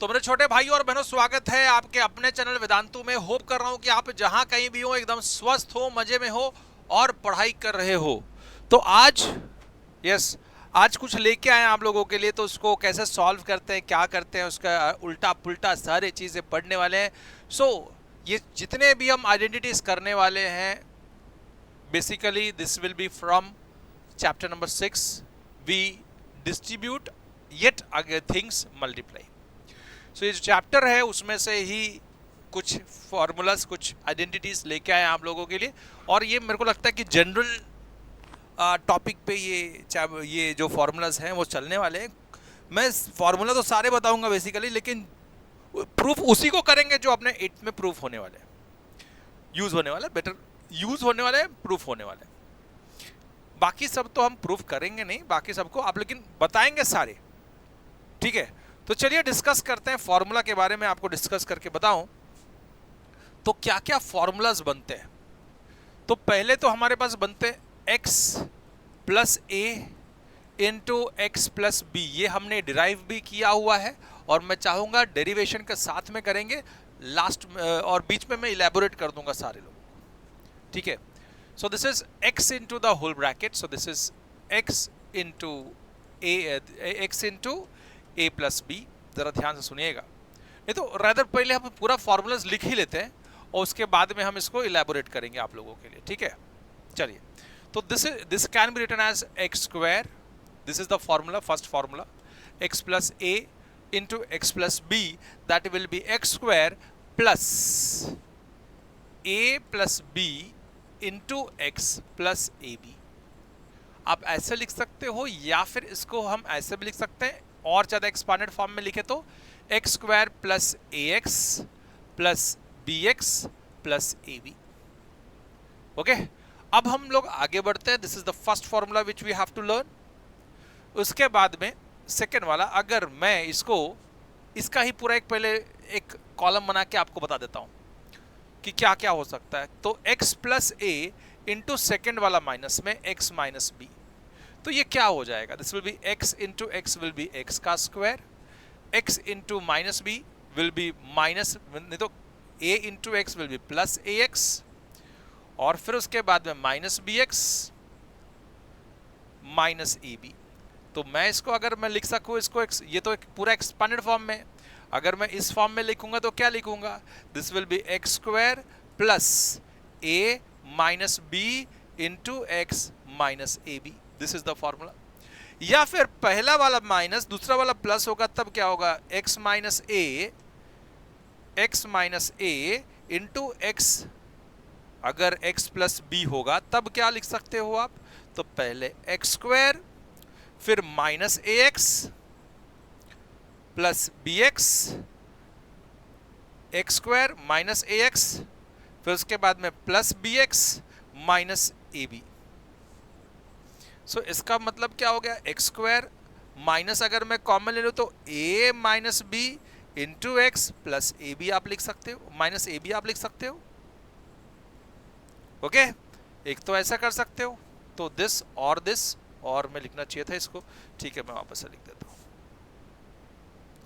तो मेरे छोटे भाई और बहनों, स्वागत है आपके अपने चैनल वेदांतु में। होप कर रहा हूं कि आप जहां कहीं भी हो एकदम स्वस्थ हो, मजे में हो और पढ़ाई कर रहे हो। तो आज आज कुछ लेके आए हैं आप लोगों के लिए। तो उसको कैसे सॉल्व करते हैं, क्या करते हैं, उसका उल्टा पुल्टा सारे चीजें पढ़ने वाले हैं। ये जितने भी हम आइडेंटिटीज करने वाले हैं, basically this will be from chapter number 6, we distribute yet अगर थिंग्स मल्टीप्लाई। ये जो चैप्टर है उसमें से ही कुछ फॉर्मूलाज, कुछ आइडेंटिटीज लेके आए आप लोगों के लिए। और ये मेरे को लगता है कि जनरल टॉपिक पे ये जो फॉर्मूलाज हैं वो चलने वाले हैं। मैं फॉर्मूला तो सारे बताऊंगा बेसिकली, लेकिन प्रूफ उसी को करेंगे जो अपने 8 में प्रूफ होने वाले, यूज होने वाले, बेटर यूज होने वाले, प्रूफ होने वाले। बाकी सब तो हम प्रूफ करेंगे नहीं, बाकी सबको आप लेकिन बताएंगे सारे, ठीक है। तो चलिए डिस्कस करते हैं फॉर्मूला के बारे में। आपको डिस्कस करके बताऊं तो क्या क्या फॉर्मूलाज बनते हैं। तो पहले तो हमारे पास बनते हैं x प्लस ए इंटू एक्स प्लस बी। ये हमने डिराइव भी किया हुआ है और मैं चाहूंगा डेरिवेशन के साथ में करेंगे लास्ट और बीच में मैं इलेबोरेट कर दूंगा सारे लोगों को, ठीक है। So this is x into the whole bracket. So this is x into a plus b. जरा ध्यान से सुनिएगा, नहीं तो रादर पहले हम पूरा फॉर्मूलाज लिख ही लेते हैं और उसके बाद में हम इसको इलेबोरेट करेंगे आप लोगों के लिए, ठीक है। चलिए, तो this can be written as x square. This is the formula, first formula, x plus A into x plus b, that will be x square plus A plus B into x plus A B. आप ऐसे लिख सकते हो या फिर इसको हम ऐसे भी लिख सकते हैं, और ज्यादा एक्सपांडेड फॉर्म में लिखे तो x square plus a x plus b x plus A B. Okay, अब हम लोग आगे बढ़ते हैं। This is the first formula which we have to learn. उसके बाद में सेकेंड वाला, अगर मैं इसका ही पूरा एक पहले एक कॉलम बना के आपको बता देता हूं कि क्या क्या हो सकता है। तो x प्लस ए इंटू सेकेंड वाला माइनस में x माइनस बी, तो ये क्या हो जाएगा? This will be x into x will be x का square, x into minus b will be minus, नहीं तो a into x will be plus a x, और फिर उसके बाद में minus B x minus A B. तो मैं इसको अगर मैं लिख सकूं इसको ये तो एक पूरा एक्सपांडेड फॉर्म में, अगर मैं इस फॉर्म में लिखूंगा तो क्या लिखूंगा? This will be x square plus a minus B into x minus A b. This is the formula. या फिर पहला वाला माइनस दूसरा वाला प्लस होगा, तब क्या होगा? x माइनस ए इंटू एक्स। अगर x प्लस बी होगा तब क्या लिख सकते हो आप? तो पहले एक्स स्क्वायर, फिर माइनस ए x plus b x, x square minus ए एक्स, फिर उसके बाद में प्लस बी एक्स माइनस ए बी। सो इसका मतलब क्या हो गया? एक्स स्क्वायर माइनस, अगर मैं कॉमन ले लूं तो a minus B into x plus A B आप लिख सकते हो, माइनस ए बी आप लिख सकते हो। ओके, एक तो ऐसा कर सकते हो। तो दिस, और मैं लिखना चाहिए था इसको, ठीक है, मैं वापस से लिख देता हूं।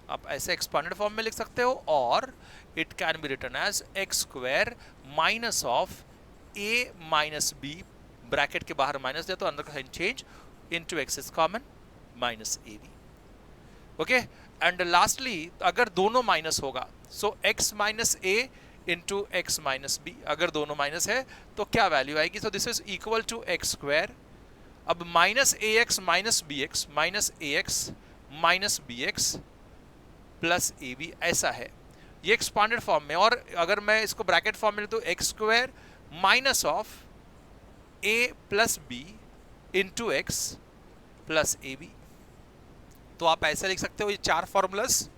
आप ऐसे एक्सपांडेड फॉर्म में लिख सकते हो, और it can be written as x square minus of a minus B, bracket के बाहर माइनस दिया तो अंदर का sign change, into X is common minus A B. Okay, and lastly अगर दोनों माइनस होगा, सो एक्स माइनस ए इंटू एक्स माइनस बी, अगर दोनों माइनस है तो क्या वैल्यू आएगी? So this is equal to x square, अब माइनस ए X minus B x minus ए X minus B x plus ए बी, ऐसा है ये एक्सपांडेड फॉर्म में। और अगर मैं इसको ब्रैकेट फॉर्म में तो x square minus of a plus B into x plus A B. तो आप ऐसे लिख सकते हो ये चार फॉर्मूलाज।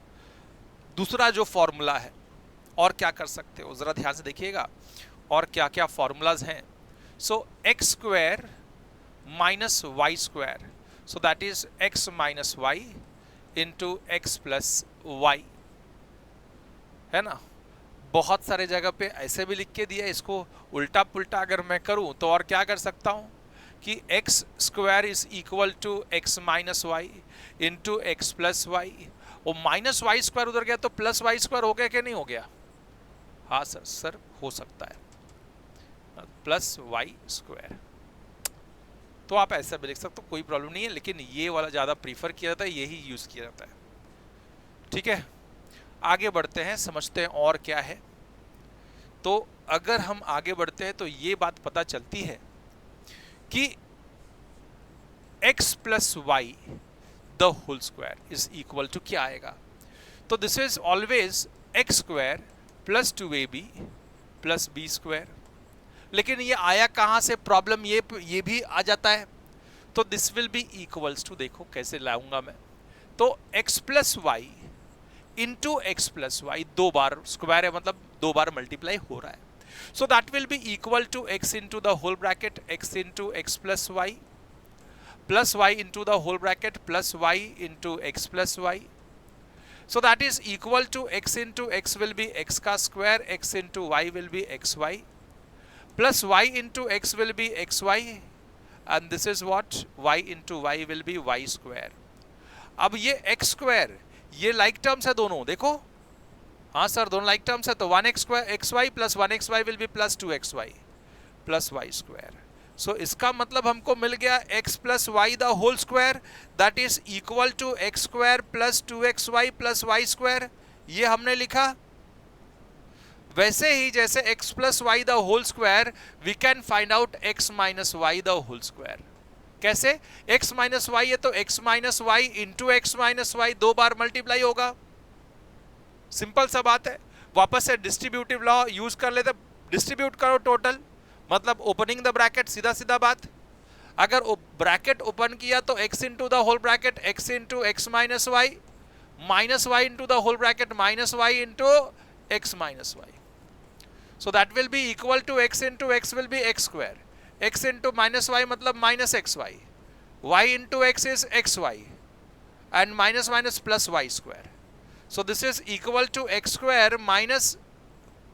दूसरा जो फॉर्मूला है, और क्या कर सकते हो जरा ध्यान से देखिएगा, और क्या क्या फॉर्मूलाज हैं। So x square minus Y square, so that is x minus Y into x plus y, है ना। बहुत सारे जगह पे ऐसे भी लिख के दिया। इसको उल्टा पुल्टा अगर मैं करूं तो और क्या कर सकता हूं कि X square is equal to X minus Y into x plus Y, और माइनस वाई स्क्वायर उधर गया तो प्लस वाई स्क्वायर हो गया कि नहीं हो गया? हाँ सर हो सकता है प्लस वाई स्क्वायर, तो आप ऐसा भी लिख सकते हो, कोई प्रॉब्लम नहीं है, लेकिन ये वाला ज़्यादा प्रीफर किया जाता है, यही यूज़ किया जाता है। ठीक है, आगे बढ़ते हैं, समझते हैं और क्या है। तो अगर हम आगे बढ़ते हैं तो ये बात पता चलती है कि x plus Y the whole square is equal to क्या आएगा? तो this is always X square plus 2ab plus B square. लेकिन ये आया कहाँ से प्रॉब्लम, ये भी आ जाता है। तो this will be equals to, देखो कैसे लाऊंगा मैं, तो x plus Y into x plus Y, 2 बार स्क्वायर है मतलब 2 बार मल्टीप्लाई हो रहा है। So that will be equal to x into the whole bracket x into x plus Y plus y into the whole bracket plus y into x plus Y. So that is equal to x into x will be x का square, x into y will be xy, plus y into x will be xy, and this is what y into y will be y square. अब ये x square ये like terms है दोनों, देखो हाँ sir दोनों like terms है, तो 1x square xy plus 1xy will be plus 2xy plus y square. So इसका मतलब हमको मिल गया x plus y the whole square that is equal to x square plus 2xy plus y square, ये हमने लिखा। वैसे ही जैसे x plus y the whole square we can find out x minus y the whole square। कैसे? x minus y है तो x minus y into x minus y 2 बार multiply होगा, सिंपल सा बात है। वापस से डिस्ट्रीब्यूटिव लॉ यूज कर लेते, डिस्ट्रीब्यूट करो टोटल, मतलब ओपनिंग द ब्रैकेट, सीधा सीधा बात। अगर ब्रैकेट ओपन किया तो x into the whole bracket x into x minus y minus Y into the whole bracket minus Y into x minus y. So that will be equal to x into x will be x square, x into minus y मतलब minus x y, y into x is x y and minus minus plus Y square. So this is equal to x square minus,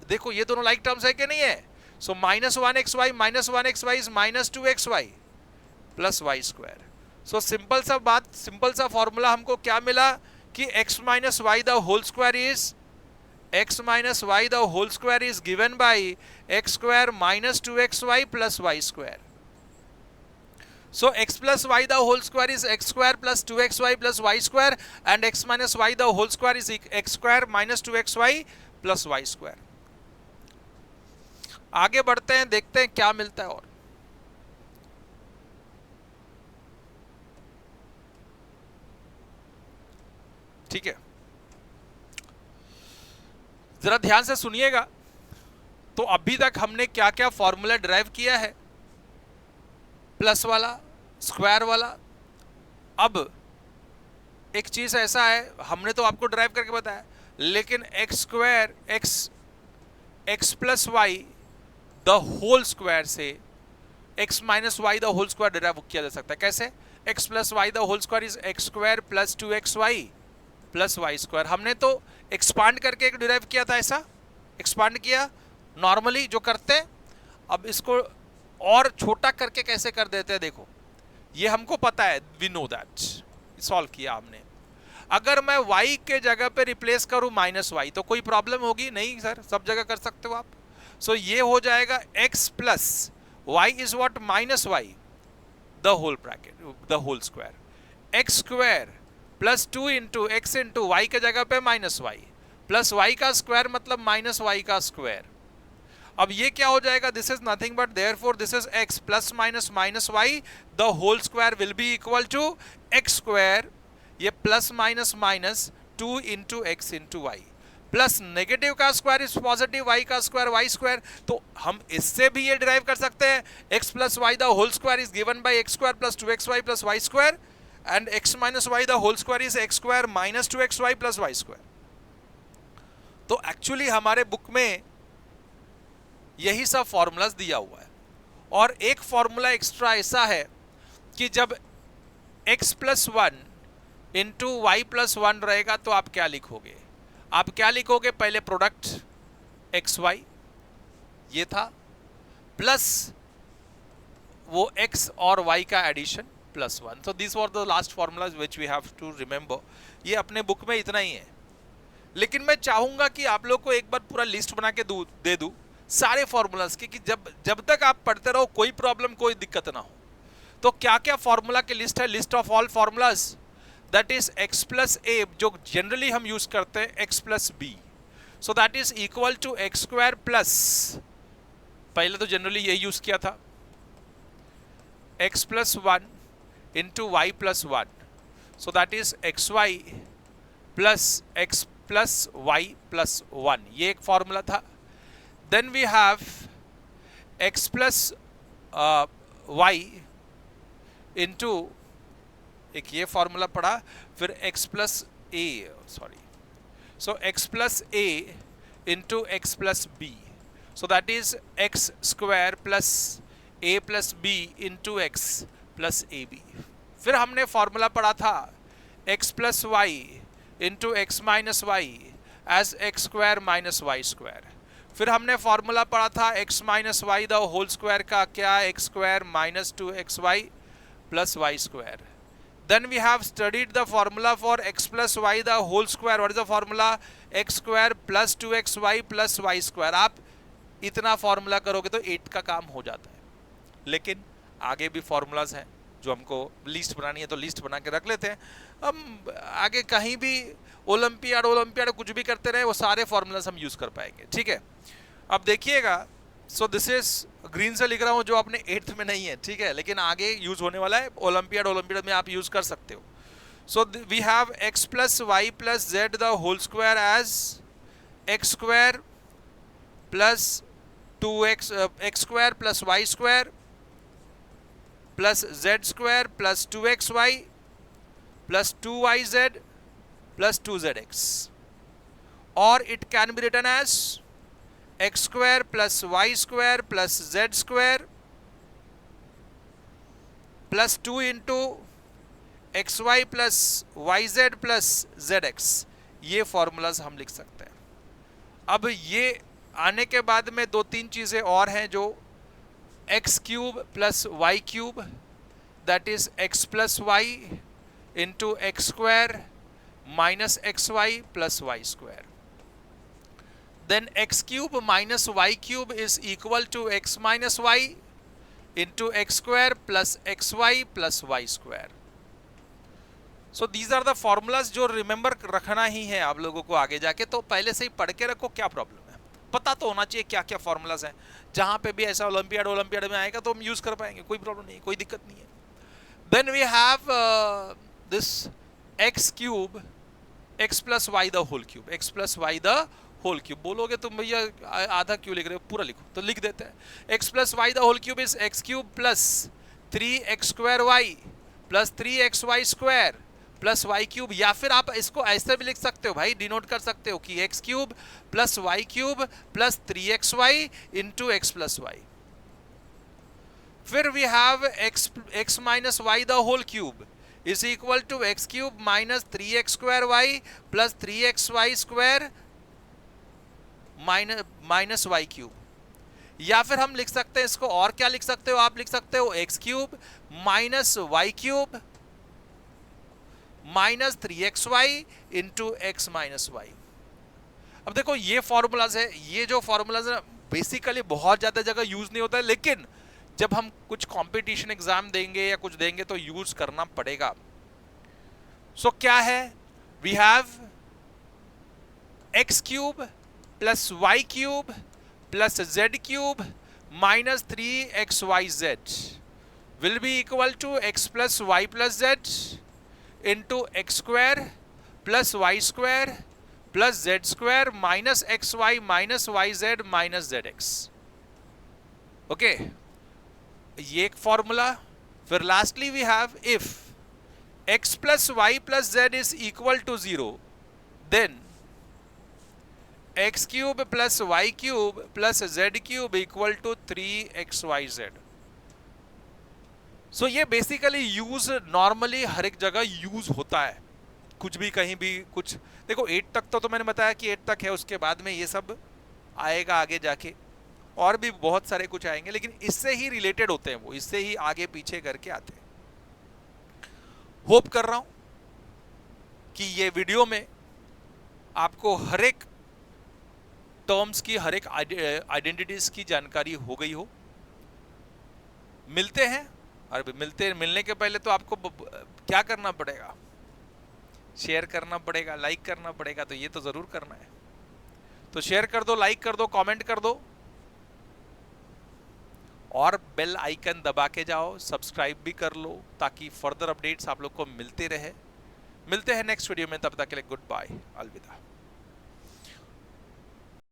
देखो ये दोनों like terms है कि नहीं है? So minus 1xy minus 1xy is minus 2xy plus y square. So simple सा बात, simple सा फॉर्मूला हमको क्या मिला कि x minus y the whole square is x minus y the whole square is given by x square minus 2xy plus y square. So x plus y the whole square is x square plus 2xy plus y square and x minus y the whole square is x square minus 2xy plus y square. आगे बढ़ते हैं, देखते हैं क्या मिलता है। और ठीक है, जरा ध्यान से सुनिएगा। तो अभी तक हमने क्या क्या फॉर्मूला डिराइव किया है, प्लस वाला, स्क्वायर वाला। अब एक चीज ऐसा है, हमने तो आपको डिराइव करके बताया, लेकिन X square X plus Y the whole square से x minus Y the whole square derive किया जा सकता है। कैसे? x plus Y the whole square is X square plus 2xy plus Y square. हमने तो एक्सपांड करके एक डिराइव किया था, ऐसा एक्सपांड किया नॉर्मली जो करते हैं। अब इसको और छोटा करके कैसे कर देते हैं, देखो ये हमको पता है, वी नो दैट, सॉल्व किया हमने। अगर मैं y के जगह पे रिप्लेस करूं माइनस वाई तो कोई प्रॉब्लम होगी? नहीं सर, सब जगह कर सकते हो आप। सो ये हो जाएगा x plus Y is what minus Y the whole bracket the whole square, X square plus 2 into X into Y के जगह पे माइनस वाई प्लस वाई का स्क्वायर मतलब माइनस वाई का स्क्वायर। अब ये क्या हो जाएगा? This is nothing but therefore this is x plus minus minus Y the whole square will be equal to x square, ये plus minus minus 2 into X into Y plus negative का square is positive, Y का square Y square. तो हम इससे भी ये derive कर सकते हैं, x plus Y the whole square is given by X square plus 2xy plus Y square and x minus Y the whole square is X square minus 2xy plus Y square. तो actually हमारे book में यही सब formulas दिया हुआ है। और एक फॉर्मूला एक्स्ट्रा ऐसा है कि जब x plus 1 into Y plus 1 रहेगा तो आप क्या लिखोगे? आप क्या लिखोगे? पहले प्रोडक्ट एक्स वाई ये था, प्लस वो x और y का addition plus 1. So these were the last formulas which we have to remember. ये अपने बुक में इतना ही है, लेकिन मैं चाहूंगा कि आप लोग को एक बार पूरा लिस्ट बना के दे दूं सारे फॉर्मूलाज की, कि जब तक आप पढ़ते रहो कोई प्रॉब्लम कोई दिक्कत ना हो. तो क्या क्या फॉर्मूला की लिस्ट है? List of all formulas, that is x plus a, जो जनरली हम यूज करते हैं x plus B. So that is equal to x square plus, पहले तो जनरली यही यूज किया था, x plus 1 into Y plus 1. So that is x Y plus x plus Y plus 1. ये एक फॉर्मूला था. Then we have x plus Y into, एक ये फॉर्मूला पड़ा, फिर x plus A, sorry, so x plus A into x plus B. So that is X square plus A plus B into x plus A B. फिर हमने formula पढ़ा था x plus Y into x minus Y as x square minus Y square. फिर हमने formula पढ़ा था x minus Y the whole square का, क्या, X square minus 2xy plus y square. Then we have studied the formula for x plus y the whole square. What is the formula? x square plus 2xy plus y square. आप इतना formula करोगे तो 8 का काम हो जाता है. लेकिन आगे भी फॉर्मूलाज हैं जो हमको लिस्ट बनानी है, तो लिस्ट बना के रख लेते हैं. हम आगे कहीं भी ओलंपियाड कुछ भी करते रहे, वो सारे फॉर्मूलाज हम यूज कर पाएंगे. ठीक है, अब देखिएगा. सो दिस इज ग्रीन से लिख रहा हूं जो आपने 8th में नहीं है, ठीक है, लेकिन आगे यूज होने वाला है. ओलंपियाड में आप यूज कर सकते हो. So we have x plus Y plus Z the whole square as x square plus 2x, X square plus Y square plus Z square plus 2xy plus 2yz plus 2zx. और it can be written as x square plus y square plus z square plus 2 into xy plus yz plus zx. ये formulas हम लिख सकते हैं. अब ये आने के बाद में 2-3 चीजें और हैं, जो x cube plus Y cube, that is x plus Y into X square minus x Y plus Y square. Then x cube minus y cube is equal to x minus y into x square plus xy plus y square. So these are the formulas जो remember रखना ही है आप लोगों को आगे जाके. तो पहले से ही पढ़ के रखो, क्या प्रॉब्लम है, पता तो होना चाहिए क्या क्या फॉर्मूलाज हैं. जहां पे भी ऐसा ओलंपियाड में आएगा तो हम यूज कर पाएंगे, कोई प्रॉब्लम नहीं, कोई दिक्कत नहीं है. Then we have this x cube x plus y the whole cube, x plus y the whole cube. बोलोगे तुम भैया आधा क्यों लिख रहे हो, पूरा लिखो. तो लिख देते हैं x plus Y the whole cube is X cube plus 3x square Y plus 3xy square plus Y cube. या फिर आप इसको ऐसे भी लिख सकते हो भाई, डिनोट कर सकते हो कि x cube plus Y cube plus 3xy into x plus y. फिर we have x minus Y the whole cube is equal to x cube minus 3x square Y plus 3xy square minus Y cube. या फिर हम लिख सकते हैं इसको, और क्या लिख सकते हो, आप लिख सकते हो X cube minus Y cube minus 3xy into x minus Y. अब देखो ये फॉर्मूलाज है, ये जो फॉर्मूलाज है बेसिकली बहुत ज्यादा जगह यूज नहीं होता है, लेकिन जब हम कुछ कंपटीशन एग्जाम देंगे या कुछ देंगे तो यूज करना पड़ेगा. सो क्या है, we have X cube plus Y cube plus Z cube minus 3xyz will be equal to x plus y plus z into x square plus y square plus z square minus xy minus yz minus zx. Okay, ये एक formula. फिर lastly we have if x plus y plus z is equal to 0 then x cube plus y cube plus z cube equal to 3xyz. सो ये basically use normally हर एक जगह use होता है, कुछ भी कहीं भी कुछ. देखो 8 तक तो मैंने बताया कि 8 तक है, उसके बाद में ये सब आएगा आगे जाके, और भी बहुत सारे कुछ आएंगे, लेकिन इससे ही रिलेटेड होते हैं वो, इससे ही आगे पीछे करके आते हैं. होप कर रहा हूं कि ये वीडियो में आपको हर एक टर्म्स की, हर एक आइडेंटिटीज की जानकारी हो गई हो। मिलते हैं, और मिलने के पहले तो आपको क्या करना पड़ेगा? शेयर करना पड़ेगा, लाइक करना पड़ेगा। तो ये तो जरूर करना है, तो शेयर कर दो, लाइक कर दो, कमेंट कर दो और बेल आइकन दबा के जाओ, सब्सक्राइब भी कर लो ताकि फर्दर अपडेट्स आप लोग को मिलते रहे। मिलते हैं नेक्स्ट वीडियो में, तब तक के लिए गुड बाय, अलविदा।